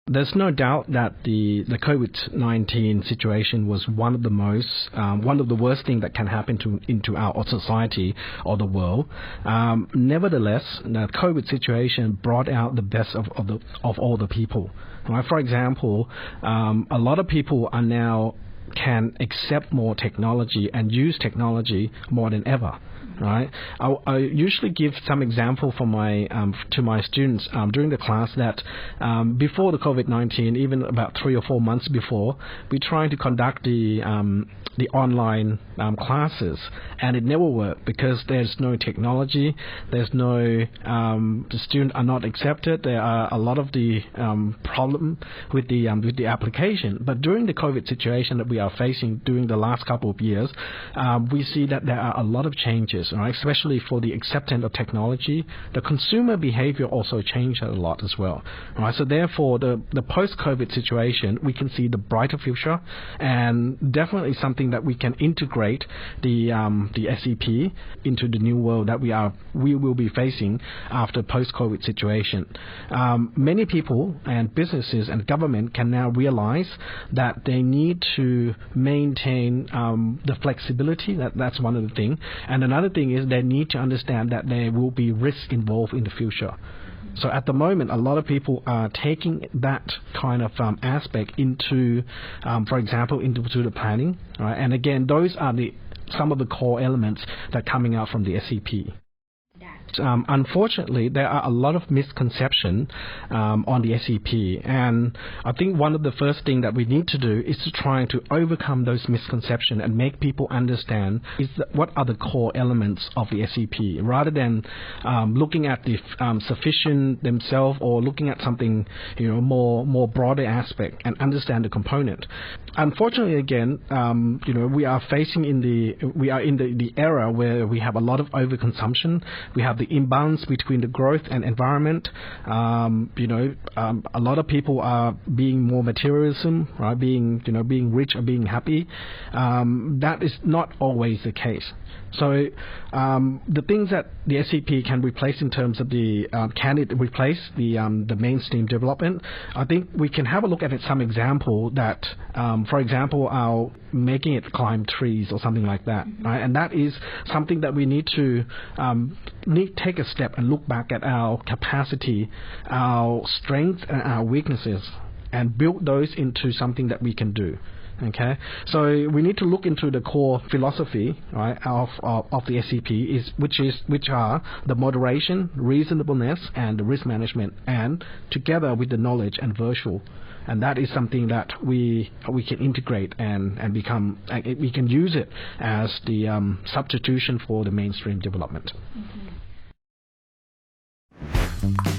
There's no doubt that the COVID-19 situation was one of the worst things that can happen into our society or the world. Nevertheless, the COVID situation brought out the best of all the people. Right? For example, a lot of people are now can accept more technology and use technology more than ever. Right. I usually give some example for to my students during the class that before the COVID-19, even about 3 or 4 months before, we tried to conduct the online classes, and it never worked because there's no technology. There's no the students are not accepted. There are a lot of the problem with the application. But during the COVID situation that we are facing during the last couple of years, we see that there are a lot of changes. Right, especially for the acceptance of technology. The consumer behavior also changed a lot as well. Right, so therefore, the post-COVID situation, we can see the brighter future, and definitely something that we can integrate the SEP into the new world that we will be facing after post-COVID situation. Many people and businesses and government can now realize that they need to maintain the flexibility. That's one of the things, and another thing is they need to understand that there will be risk involved in the future. So at the moment, a lot of people are taking that kind of aspect into, for example, into the planning. Right? And again, those are some of the core elements that are coming out from the SEP. Unfortunately, there are a lot of misconception on the SEP, and I think one of the first things that we need to do is to try to overcome those misconceptions and make people understand what are the core elements of the SEP, rather than looking at the sufficient themselves or looking at something more broader aspect and understand the component. Unfortunately, again, we are in the era where we have a lot of overconsumption. We have the imbalance between the growth and environment. A lot of people are being more materialism, right? Being rich or being happy. That is not always the case. So the things that the SEP can replace in terms of can it replace the mainstream development? I think we can have a look at some example that, for example, our making it climb trees or something like that, right? And that is something that we need to take a step and look back at our capacity, our strengths and our weaknesses, and build those into something that we can do. Okay, so we need to look into the core philosophy, right, of the SEP, which are the moderation, reasonableness, and the risk management, and together with the knowledge and virtue. And that is something that we can integrate and become. We can use it as the substitution for the mainstream development. Mm-hmm.